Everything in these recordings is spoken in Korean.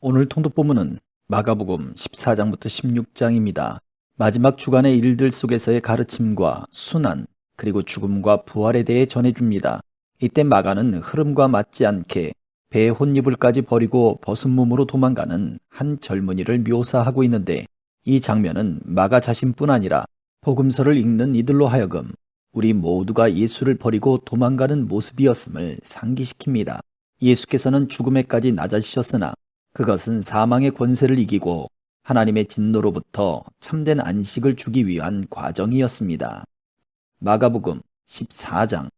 오늘 통독본문은 마가복음 14장부터 16장입니다. 마지막 주간의 일들 속에서의 가르침과 순환, 그리고 죽음과 부활에 대해 전해줍니다. 이때 마가는 흐름과 맞지 않게 배의 혼입을까지 버리고 벗은 몸으로 도망가는 한 젊은이를 묘사하고 있는데, 이 장면은 마가 자신뿐 아니라 복음서를 읽는 이들로 하여금 우리 모두가 예수를 버리고 도망가는 모습이었음을 상기시킵니다. 예수께서는 죽음에까지 낮아지셨으나 그것은 사망의 권세를 이기고 하나님의 진노로부터 참된 안식을 주기 위한 과정이었습니다. 마가복음 14장.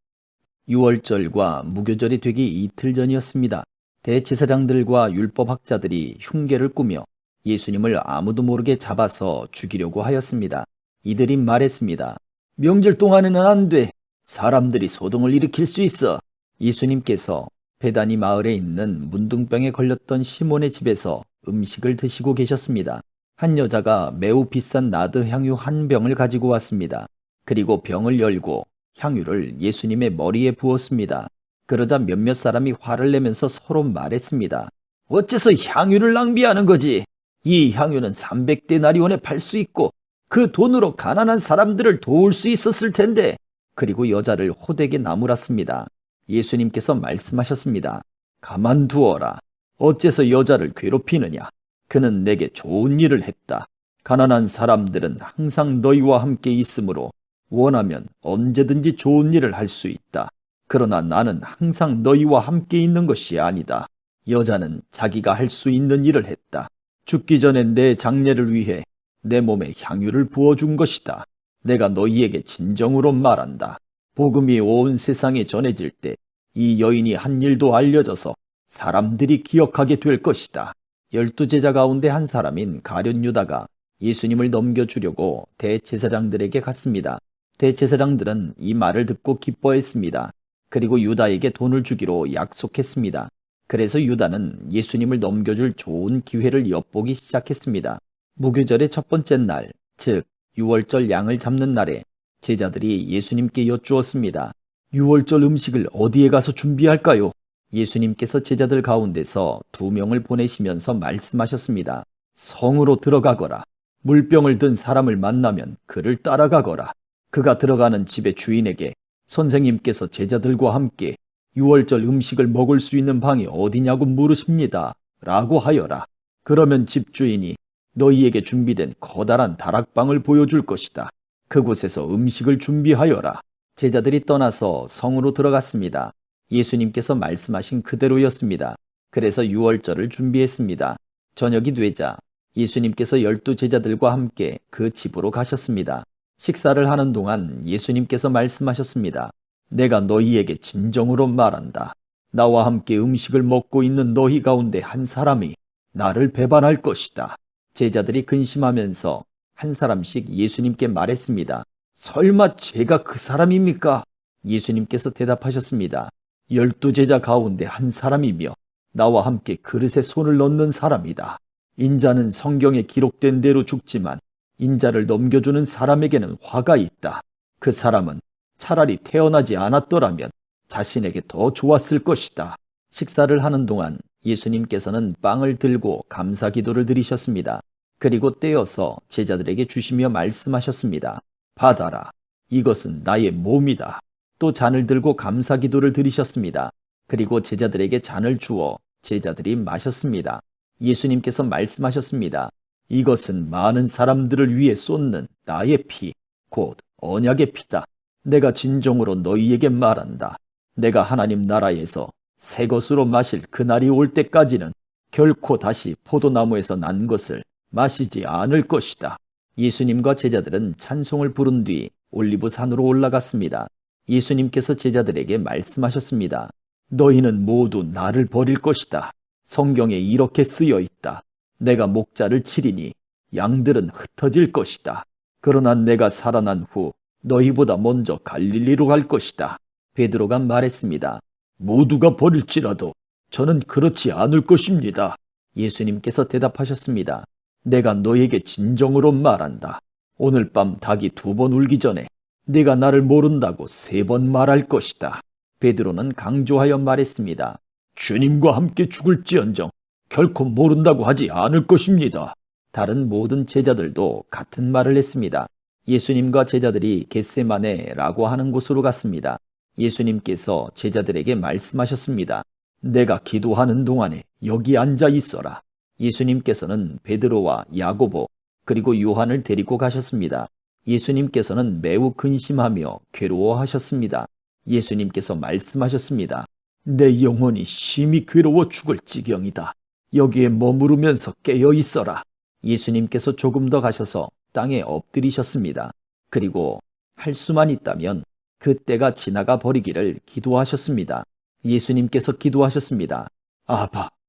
유월절과 무교절이 되기 이틀 전이었습니다. 대제사장들과 율법학자들이 흉계를 꾸며 예수님을 아무도 모르게 잡아서 죽이려고 하였습니다. 이들이 말했습니다. 명절 동안에는 안 돼. 사람들이 소동을 일으킬 수 있어. 예수님께서 베다니 마을에 있는 문둥병에 걸렸던 시몬의 집에서 음식을 드시고 계셨습니다. 한 여자가 매우 비싼 나드 향유 한 병을 가지고 왔습니다. 그리고 병을 열고 향유를 예수님의 머리에 부었습니다. 그러자 몇몇 사람이 화를 내면서 서로 말했습니다. 어째서 향유를 낭비하는 거지? 이 향유는 300데나리온에 팔 수 있고 그 돈으로 가난한 사람들을 도울 수 있었을 텐데. 그리고 여자를 호되게 나무랐습니다. 예수님께서 말씀하셨습니다. 가만두어라. 어째서 여자를 괴롭히느냐? 그는 내게 좋은 일을 했다. 가난한 사람들은 항상 너희와 함께 있으므로 원하면 언제든지 좋은 일을 할 수 있다. 그러나 나는 항상 너희와 함께 있는 것이 아니다. 여자는 자기가 할 수 있는 일을 했다. 죽기 전에 내 장례를 위해 내 몸에 향유를 부어준 것이다. 내가 너희에게 진정으로 말한다. 복음이 온 세상에 전해질 때 이 여인이 한 일도 알려져서 사람들이 기억하게 될 것이다. 12제자 가운데 한 사람인 가룟 유다가 예수님을 넘겨주려고 대제사장들에게 갔습니다. 대제사장들은 이 말을 듣고 기뻐했습니다. 그리고 유다에게 돈을 주기로 약속했습니다. 그래서 유다는 예수님을 넘겨줄 좋은 기회를 엿보기 시작했습니다. 무교절의 첫 번째 날, 즉 유월절 양을 잡는 날에 제자들이 예수님께 여쭈었습니다. 유월절 음식을 어디에 가서 준비할까요? 예수님께서 제자들 가운데서 2명을 보내시면서 말씀하셨습니다. 성으로 들어가거라. 물병을 든 사람을 만나면 그를 따라가거라. 그가 들어가는 집의 주인에게 선생님께서 제자들과 함께 유월절 음식을 먹을 수 있는 방이 어디냐고 물으십니다. 라고 하여라. 그러면 집주인이 너희에게 준비된 커다란 다락방을 보여줄 것이다. 그곳에서 음식을 준비하여라. 제자들이 떠나서 성으로 들어갔습니다. 예수님께서 말씀하신 그대로였습니다. 그래서 유월절을 준비했습니다. 저녁이 되자 예수님께서 12제자들과 함께 그 집으로 가셨습니다. 식사를 하는 동안 예수님께서 말씀하셨습니다. 내가 너희에게 진정으로 말한다. 나와 함께 음식을 먹고 있는 너희 가운데 한 사람이 나를 배반할 것이다. 제자들이 근심하면서 한 사람씩 예수님께 말했습니다. 설마 제가 그 사람입니까? 예수님께서 대답하셨습니다. 12제자 가운데 한 사람이며 나와 함께 그릇에 손을 넣는 사람이다. 인자는 성경에 기록된 대로 죽지만 인자를 넘겨주는 사람에게는 화가 있다. 그 사람은 차라리 태어나지 않았더라면 자신에게 더 좋았을 것이다. 식사를 하는 동안 예수님께서는 빵을 들고 감사 기도를 드리셨습니다. 그리고 떼어서 제자들에게 주시며 말씀하셨습니다. 받아라. 이것은 나의 몸이다. 또 잔을 들고 감사 기도를 드리셨습니다. 그리고 제자들에게 잔을 주어 제자들이 마셨습니다. 예수님께서 말씀하셨습니다. 이것은 많은 사람들을 위해 쏟는 나의 피, 곧 언약의 피다. 내가 진정으로 너희에게 말한다. 내가 하나님 나라에서 새 것으로 마실 그날이 올 때까지는 결코 다시 포도나무에서 난 것을 마시지 않을 것이다. 예수님과 제자들은 찬송을 부른 뒤 올리브산으로 올라갔습니다. 예수님께서 제자들에게 말씀하셨습니다. 너희는 모두 나를 버릴 것이다. 성경에 이렇게 쓰여 있다. 내가 목자를 치리니 양들은 흩어질 것이다. 그러나 내가 살아난 후 너희보다 먼저 갈릴리로 갈 것이다. 베드로가 말했습니다. 모두가 버릴지라도 저는 그렇지 않을 것입니다. 예수님께서 대답하셨습니다. 내가 너에게 진정으로 말한다. 오늘 밤 닭이 2번 울기 전에 네가 나를 모른다고 3번 말할 것이다. 베드로는 강조하여 말했습니다. 주님과 함께 죽을지언정 결코 모른다고 하지 않을 것입니다. 다른 모든 제자들도 같은 말을 했습니다. 예수님과 제자들이 겟세마네라고 하는 곳으로 갔습니다. 예수님께서 제자들에게 말씀하셨습니다. 내가 기도하는 동안에 여기 앉아 있어라. 예수님께서는 베드로와 야고보 그리고 요한을 데리고 가셨습니다. 예수님께서는 매우 근심하며 괴로워하셨습니다. 예수님께서 말씀하셨습니다. 내 영혼이 심히 괴로워 죽을 지경이다. 여기에 머무르면서 깨어 있어라. 예수님께서 조금 더 가셔서 땅에 엎드리셨습니다. 그리고 할 수만 있다면 그때가 지나가 버리기를 기도하셨습니다. 예수님께서 기도하셨습니다.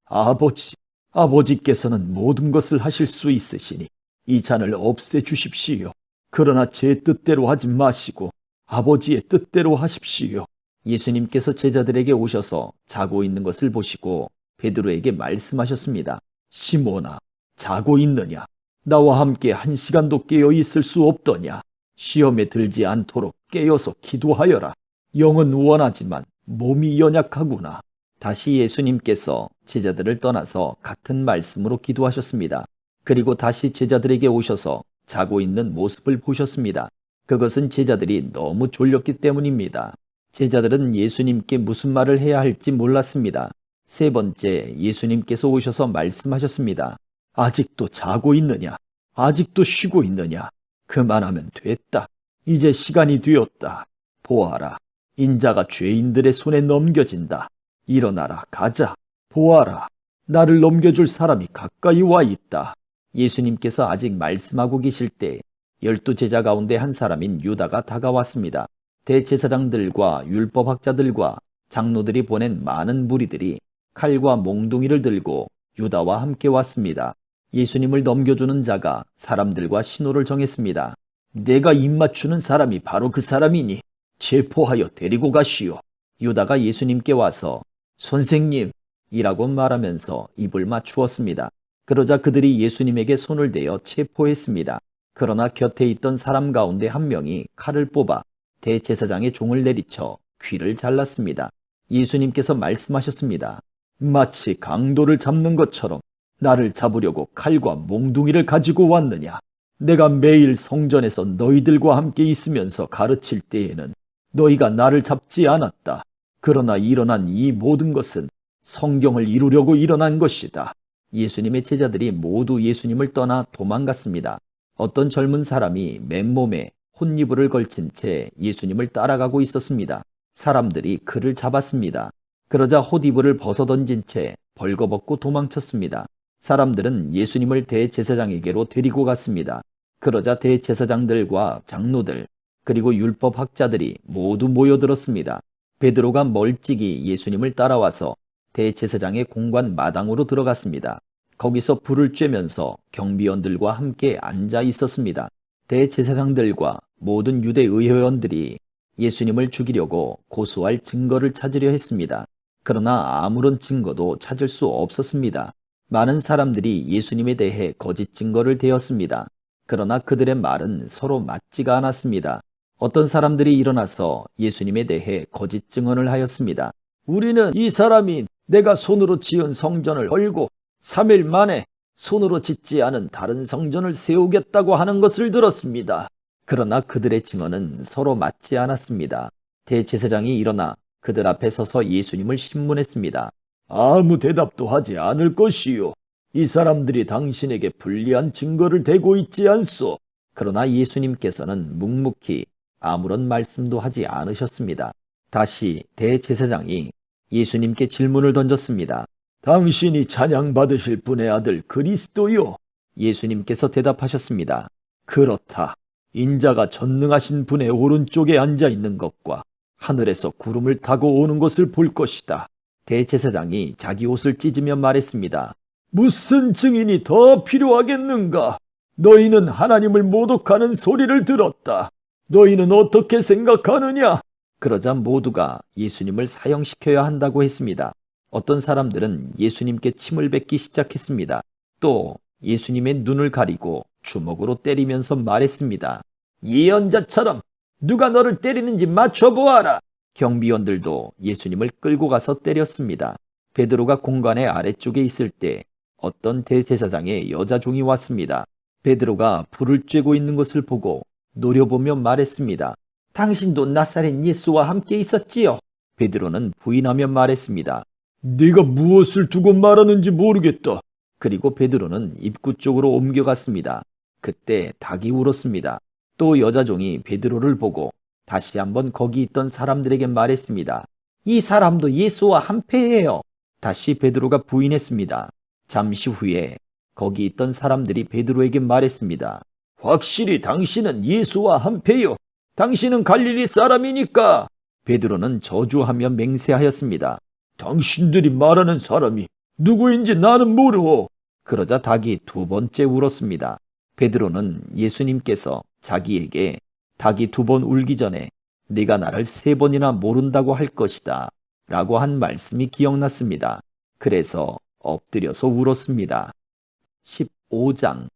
아버지, 아버지께서는 모든 것을 하실 수 있으시니 이 잔을 없애주십시오. 그러나 제 뜻대로 하지 마시고 아버지의 뜻대로 하십시오. 예수님께서 제자들에게 오셔서 자고 있는 것을 보시고 베드로에게 말씀하셨습니다. 시몬아, 자고 있느냐? 나와 함께 1시간도 깨어 있을 수 없더냐? 시험에 들지 않도록 깨어서 기도하여라. 영은 원하지만 몸이 연약하구나. 다시 예수님께서 제자들을 떠나서 같은 말씀으로 기도하셨습니다. 그리고 다시 제자들에게 오셔서 자고 있는 모습을 보셨습니다. 그것은 제자들이 너무 졸렸기 때문입니다. 제자들은 예수님께 무슨 말을 해야 할지 몰랐습니다. 세 번째, 예수님께서 오셔서 말씀하셨습니다. 아직도 자고 있느냐? 아직도 쉬고 있느냐? 그만하면 됐다. 이제 시간이 되었다. 보아라. 인자가 죄인들의 손에 넘겨진다. 일어나라, 가자. 보아라. 나를 넘겨줄 사람이 가까이 와 있다. 예수님께서 아직 말씀하고 계실 때 12제자 가운데 한 사람인 유다가 다가왔습니다. 대제사장들과 율법학자들과 장로들이 보낸 많은 무리들이 칼과 몽둥이를 들고 유다와 함께 왔습니다. 예수님을 넘겨주는 자가 사람들과 신호를 정했습니다. 내가 입맞추는 사람이 바로 그 사람이니 체포하여 데리고 가시오. 유다가 예수님께 와서 선생님 이라고 말하면서 입을 맞추었습니다. 그러자 그들이 예수님에게 손을 대어 체포했습니다. 그러나 곁에 있던 사람 가운데 한 명이 칼을 뽑아 대제사장의 종을 내리쳐 귀를 잘랐습니다. 예수님께서 말씀하셨습니다. 마치 강도를 잡는 것처럼 나를 잡으려고 칼과 몽둥이를 가지고 왔느냐? 내가 매일 성전에서 너희들과 함께 있으면서 가르칠 때에는 너희가 나를 잡지 않았다. 그러나 일어난 이 모든 것은 성경을 이루려고 일어난 것이다. 예수님의 제자들이 모두 예수님을 떠나 도망갔습니다. 어떤 젊은 사람이 맨몸에 혼이불을 걸친 채 예수님을 따라가고 있었습니다. 사람들이 그를 잡았습니다. 그러자 헛이불을 벗어던진 채 벌거벗고 도망쳤습니다. 사람들은 예수님을 대제사장에게로 데리고 갔습니다. 그러자 대제사장들과 장로들 그리고 율법학자들이 모두 모여들었습니다. 베드로가 멀찍이 예수님을 따라와서 대제사장의 공관 마당으로 들어갔습니다. 거기서 불을 쬐면서 경비원들과 함께 앉아 있었습니다. 대제사장들과 모든 유대 의회원들이 예수님을 죽이려고 고소할 증거를 찾으려 했습니다. 그러나 아무런 증거도 찾을 수 없었습니다. 많은 사람들이 예수님에 대해 거짓 증거를 대었습니다. 그러나 그들의 말은 서로 맞지가 않았습니다. 어떤 사람들이 일어나서 예수님에 대해 거짓 증언을 하였습니다. 우리는 이 사람이 내가 손으로 지은 성전을 헐고 3일 만에 손으로 짓지 않은 다른 성전을 세우겠다고 하는 것을 들었습니다. 그러나 그들의 증언은 서로 맞지 않았습니다. 대제사장이 일어나 그들 앞에 서서 예수님을 신문했습니다. 아무 대답도 하지 않을 것이요. 이 사람들이 당신에게 불리한 증거를 대고 있지 않소. 그러나 예수님께서는 묵묵히 아무런 말씀도 하지 않으셨습니다. 다시 대제사장이 예수님께 질문을 던졌습니다. 당신이 찬양받으실 분의 아들 그리스도요? 예수님께서 대답하셨습니다. 그렇다. 인자가 전능하신 분의 오른쪽에 앉아 있는 것과 하늘에서 구름을 타고 오는 것을 볼 것이다. 대제사장이 자기 옷을 찢으며 말했습니다. 무슨 증인이 더 필요하겠는가? 너희는 하나님을 모독하는 소리를 들었다. 너희는 어떻게 생각하느냐? 그러자 모두가 예수님을 사형시켜야 한다고 했습니다. 어떤 사람들은 예수님께 침을 뱉기 시작했습니다. 또 예수님의 눈을 가리고 주먹으로 때리면서 말했습니다. 예언자처럼 누가 너를 때리는지 맞춰보아라. 경비원들도 예수님을 끌고 가서 때렸습니다. 베드로가 공간의 아래쪽에 있을 때 어떤 대제사장의 여자 종이 왔습니다. 베드로가 불을 쬐고 있는 것을 보고 노려보며 말했습니다. 당신도 나사렛 예수와 함께 있었지요? 베드로는 부인하며 말했습니다. 네가 무엇을 두고 말하는지 모르겠다. 그리고 베드로는 입구 쪽으로 옮겨갔습니다. 그때 닭이 울었습니다. 또 여자 종이 베드로를 보고 다시 한번 거기 있던 사람들에게 말했습니다. 이 사람도 예수와 한패예요. 다시 베드로가 부인했습니다. 잠시 후에 거기 있던 사람들이 베드로에게 말했습니다. 확실히 당신은 예수와 한패요. 당신은 갈릴리 사람이니까. 베드로는 저주하며 맹세하였습니다. 당신들이 말하는 사람이 누구인지 나는 모르오. 그러자 닭이 두 번째 울었습니다. 베드로는 예수님께서 자기에게 닭이 두 번 울기 전에 네가 나를 세 번이나 모른다고 할 것이다 라고 한 말씀이 기억났습니다. 그래서 엎드려서 울었습니다. 15장.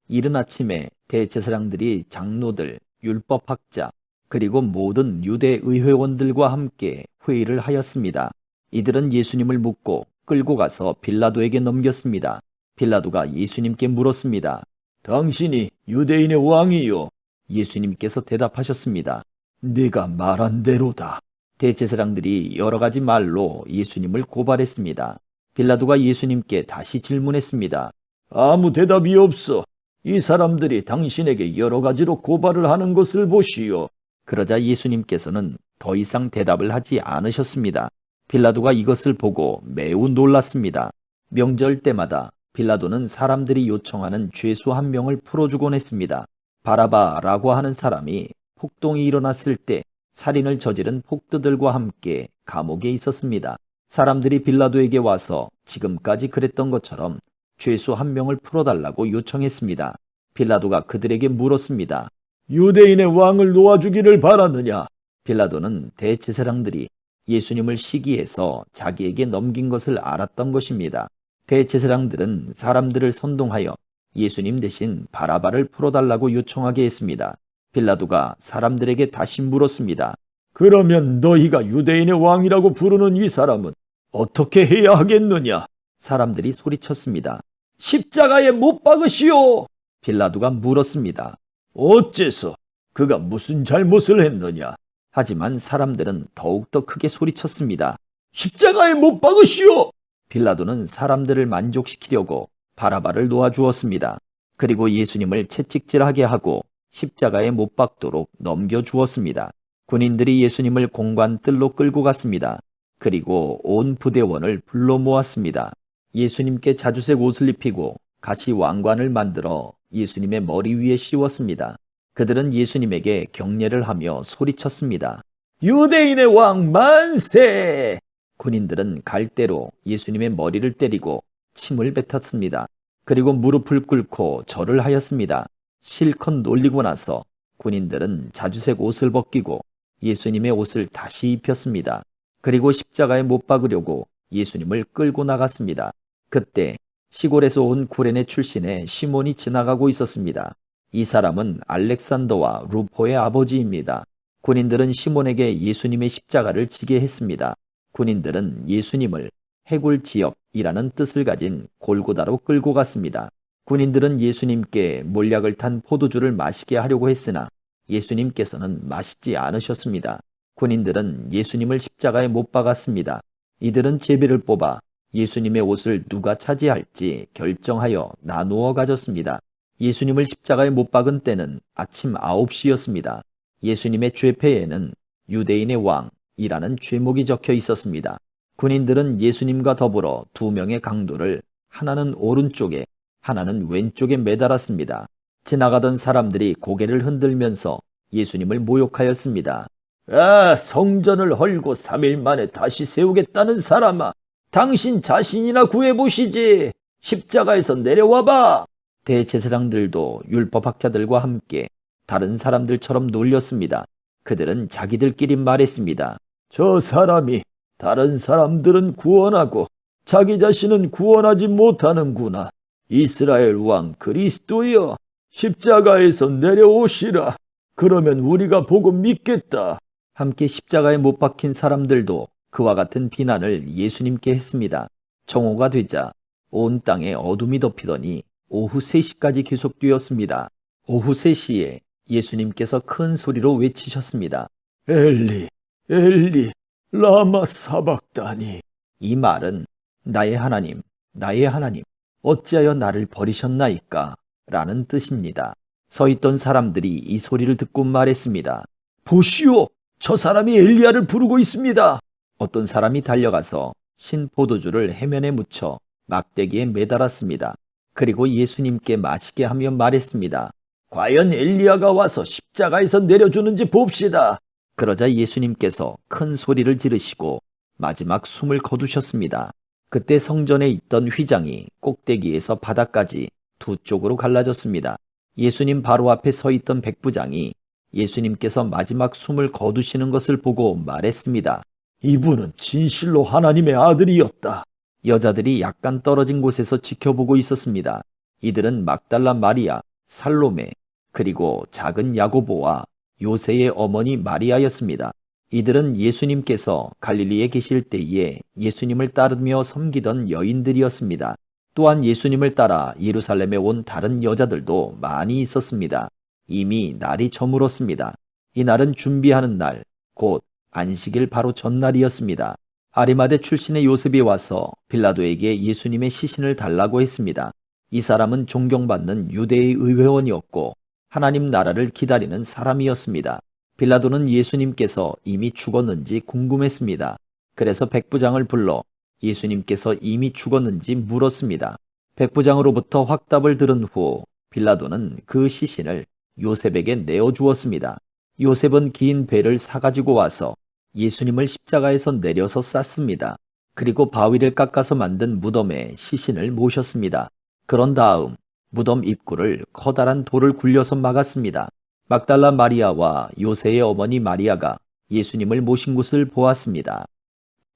이른 아침에 대제사장들이 장로들, 율법학자, 그리고 모든 유대 의회원들과 함께 회의를 하였습니다. 이들은 예수님을 묻고 끌고 가서 빌라도에게 넘겼습니다. 빌라도가 예수님께 물었습니다. 당신이 유대인의 왕이요? 예수님께서 대답하셨습니다. 네가 말한 대로다. 대제사장들이 여러 가지 말로 예수님을 고발했습니다. 빌라도가 예수님께 다시 질문했습니다. 아무 대답이 없어. 이 사람들이 당신에게 여러 가지로 고발을 하는 것을 보시오. 그러자 예수님께서는 더 이상 대답을 하지 않으셨습니다. 빌라도가 이것을 보고 매우 놀랐습니다. 명절 때마다 빌라도는 사람들이 요청하는 죄수 한 명을 풀어주곤 했습니다. 바라바라고 하는 사람이 폭동이 일어났을 때 살인을 저지른 폭도들과 함께 감옥에 있었습니다. 사람들이 빌라도에게 와서 지금까지 그랬던 것처럼 죄수 한 명을 풀어달라고 요청했습니다. 빌라도가 그들에게 물었습니다. 유대인의 왕을 놓아주기를 바라느냐? 빌라도는 대제사장들이 예수님을 시기해서 자기에게 넘긴 것을 알았던 것입니다. 대제사장들은 사람들을 선동하여 예수님 대신 바라바를 풀어달라고 요청하게 했습니다. 빌라도가 사람들에게 다시 물었습니다. 그러면 너희가 유대인의 왕이라고 부르는 이 사람은 어떻게 해야 하겠느냐? 사람들이 소리쳤습니다. 십자가에 못 박으시오! 빌라도가 물었습니다. 어째서? 그가 무슨 잘못을 했느냐? 하지만 사람들은 더욱더 크게 소리쳤습니다. 십자가에 못 박으시오! 빌라도는 사람들을 만족시키려고 바라바를 놓아주었습니다. 그리고 예수님을 채찍질하게 하고 십자가에 못 박도록 넘겨주었습니다. 군인들이 예수님을 공관 뜰로 끌고 갔습니다. 그리고 온 부대원을 불러 모았습니다. 예수님께 자주색 옷을 입히고 같이 왕관을 만들어 예수님의 머리 위에 씌웠습니다. 그들은 예수님에게 경례를 하며 소리쳤습니다. 유대인의 왕 만세! 군인들은 갈대로 예수님의 머리를 때리고 침을 뱉었습니다. 그리고 무릎을 꿇고 절을 하였습니다. 실컷 놀리고 나서 군인들은 자주색 옷을 벗기고 예수님의 옷을 다시 입혔습니다. 그리고 십자가에 못 박으려고 예수님을 끌고 나갔습니다. 그때 시골에서 온 구레네 출신의 시몬이 지나가고 있었습니다. 이 사람은 알렉산더와 루포의 아버지입니다. 군인들은 시몬에게 예수님의 십자가를 지게 했습니다. 군인들은 예수님을 해골 지역이라는 뜻을 가진 골고다로 끌고 갔습니다. 군인들은 예수님께 몰약을 탄 포도주를 마시게 하려고 했으나 예수님께서는 마시지 않으셨습니다. 군인들은 예수님을 십자가에 못 박았습니다. 이들은 제비를 뽑아 예수님의 옷을 누가 차지할지 결정하여 나누어 가졌습니다. 예수님을 십자가에 못 박은 때는 아침 9시였습니다. 예수님의 죄패에는 유대인의 왕이라는 죄목이 적혀 있었습니다. 군인들은 예수님과 더불어 두 명의 강도를 하나는 오른쪽에 하나는 왼쪽에 매달았습니다. 지나가던 사람들이 고개를 흔들면서 예수님을 모욕하였습니다. 아, 성전을 헐고 3일 만에 다시 세우겠다는 사람아, 당신 자신이나 구해보시지. 십자가에서 내려와봐. 대제사장들도 율법학자들과 함께 다른 사람들처럼 놀렸습니다. 그들은 자기들끼리 말했습니다. 저 사람이 다른 사람들은 구원하고 자기 자신은 구원하지 못하는구나. 이스라엘 왕 그리스도여, 십자가에서 내려오시라. 그러면 우리가 보고 믿겠다. 함께 십자가에 못 박힌 사람들도 그와 같은 비난을 예수님께 했습니다. 정오가 되자 온 땅에 어둠이 덮이더니 오후 3시까지 계속되었습니다. 오후 3시에 예수님께서 큰 소리로 외치셨습니다. 엘리, 엘리, 라마 사박다니. 이 말은 나의 하나님, 나의 하나님, 어찌하여 나를 버리셨나이까? 라는 뜻입니다. 서 있던 사람들이 이 소리를 듣고 말했습니다. 보시오! 저 사람이 엘리야를 부르고 있습니다. 어떤 사람이 달려가서 신 포도주를 해면에 묻혀 막대기에 매달았습니다. 그리고 예수님께 마시게 하며 말했습니다. 과연 엘리야가 와서 십자가에서 내려주는지 봅시다. 그러자 예수님께서 큰 소리를 지르시고 마지막 숨을 거두셨습니다. 그때 성전에 있던 휘장이 꼭대기에서 바닥까지 두 쪽으로 갈라졌습니다. 예수님 바로 앞에 서 있던 백부장이 예수님께서 마지막 숨을 거두시는 것을 보고 말했습니다. 이분은 진실로 하나님의 아들이었다. 여자들이 약간 떨어진 곳에서 지켜보고 있었습니다. 이들은 막달라 마리아, 살로메, 그리고 작은 야고보와 요새의 어머니 마리아였습니다. 이들은 예수님께서 갈릴리에 계실 때에 예수님을 따르며 섬기던 여인들이었습니다. 또한 예수님을 따라 예루살렘에 온 다른 여자들도 많이 있었습니다. 이미 날이 저물었습니다. 이 날은 준비하는 날, 곧 안식일 바로 전날이었습니다. 아리마대 출신의 요셉이 와서 빌라도에게 예수님의 시신을 달라고 했습니다. 이 사람은 존경받는 유대의 의회원이었고 하나님 나라를 기다리는 사람이었습니다. 빌라도는 예수님께서 이미 죽었는지 궁금했습니다. 그래서 백부장을 불러 예수님께서 이미 죽었는지 물었습니다. 백부장으로부터 확답을 들은 후 빌라도는 그 시신을 요셉에게 내어주었습니다. 요셉은 긴 배를 사가지고 와서 예수님을 십자가에서 내려서 쌌습니다. 그리고 바위를 깎아서 만든 무덤에 시신을 모셨습니다. 그런 다음 무덤 입구를 커다란 돌을 굴려서 막았습니다. 막달라 마리아와 요새의 어머니 마리아가 예수님을 모신 곳을 보았습니다.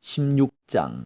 16장.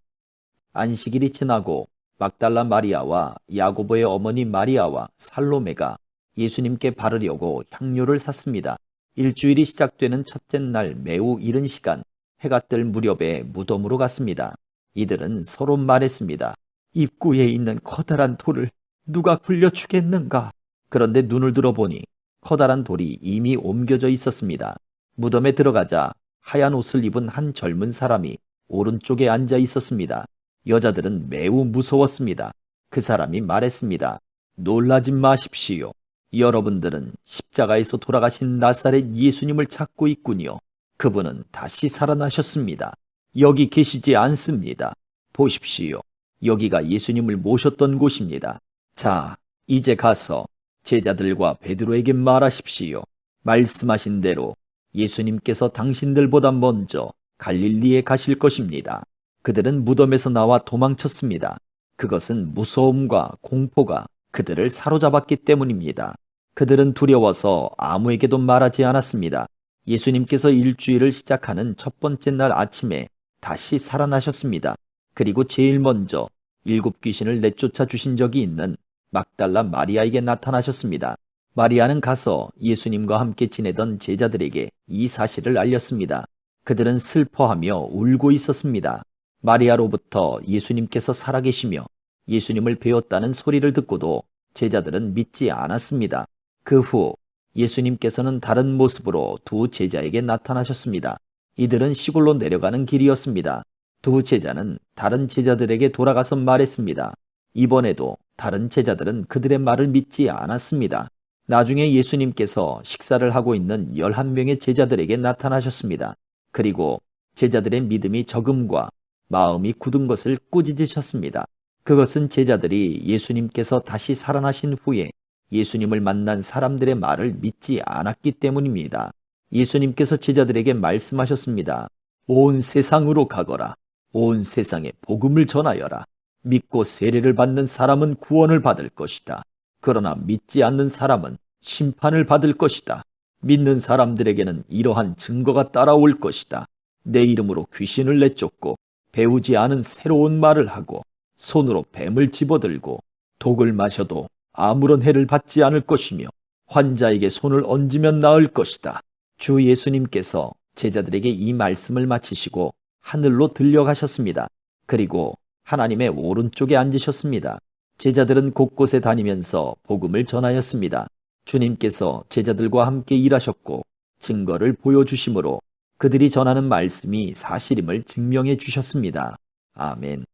안식일이 지나고 막달라 마리아와 야고보의 어머니 마리아와 살로메가 예수님께 바르려고 향료를 샀습니다. 일주일이 시작되는 첫째 날 매우 이른 시간, 해가 뜰 무렵에 무덤으로 갔습니다. 이들은 서로 말했습니다. 입구에 있는 커다란 돌을 누가 굴려주겠는가? 그런데 눈을 들어보니 커다란 돌이 이미 옮겨져 있었습니다. 무덤에 들어가자 하얀 옷을 입은 한 젊은 사람이 오른쪽에 앉아 있었습니다. 여자들은 매우 무서웠습니다. 그 사람이 말했습니다. 놀라지 마십시오. 여러분들은 십자가에서 돌아가신 나사렛 예수님을 찾고 있군요. 그분은 다시 살아나셨습니다. 여기 계시지 않습니다. 보십시오. 여기가 예수님을 모셨던 곳입니다. 자, 이제 가서 제자들과 베드로에게 말하십시오. 말씀하신 대로 예수님께서 당신들보다 먼저 갈릴리에 가실 것입니다. 그들은 무덤에서 나와 도망쳤습니다. 그것은 무서움과 공포가 그들을 사로잡았기 때문입니다. 그들은 두려워서 아무에게도 말하지 않았습니다. 예수님께서 일주일을 시작하는 첫 번째 날 아침에 다시 살아나셨습니다. 그리고 제일 먼저 7 귀신을 내쫓아 주신 적이 있는 막달라 마리아에게 나타나셨습니다. 마리아는 가서 예수님과 함께 지내던 제자들에게 이 사실을 알렸습니다. 그들은 슬퍼하며 울고 있었습니다. 마리아로부터 예수님께서 살아계시며 예수님을 배웠다는 소리를 듣고도 제자들은 믿지 않았습니다. 그 후 예수님께서는 다른 모습으로 두 제자에게 나타나셨습니다. 이들은 시골로 내려가는 길이었습니다. 두 제자는 다른 제자들에게 돌아가서 말했습니다. 이번에도 다른 제자들은 그들의 말을 믿지 않았습니다. 나중에 예수님께서 식사를 하고 있는 11명의 제자들에게 나타나셨습니다. 그리고 제자들의 믿음이 적음과 마음이 굳은 것을 꾸짖으셨습니다. 그것은 제자들이 예수님께서 다시 살아나신 후에 예수님을 만난 사람들의 말을 믿지 않았기 때문입니다. 예수님께서 제자들에게 말씀하셨습니다. 온 세상으로 가거라. 온 세상에 복음을 전하여라. 믿고 세례를 받는 사람은 구원을 받을 것이다. 그러나 믿지 않는 사람은 심판을 받을 것이다. 믿는 사람들에게는 이러한 증거가 따라올 것이다. 내 이름으로 귀신을 내쫓고 배우지 않은 새로운 말을 하고 손으로 뱀을 집어들고 독을 마셔도 아무런 해를 받지 않을 것이며 환자에게 손을 얹으면 나을 것이다. 주 예수님께서 제자들에게 이 말씀을 마치시고 하늘로 들려가셨습니다. 그리고 하나님의 오른쪽에 앉으셨습니다. 제자들은 곳곳에 다니면서 복음을 전하였습니다. 주님께서 제자들과 함께 일하셨고 증거를 보여주심으로 그들이 전하는 말씀이 사실임을 증명해 주셨습니다. 아멘.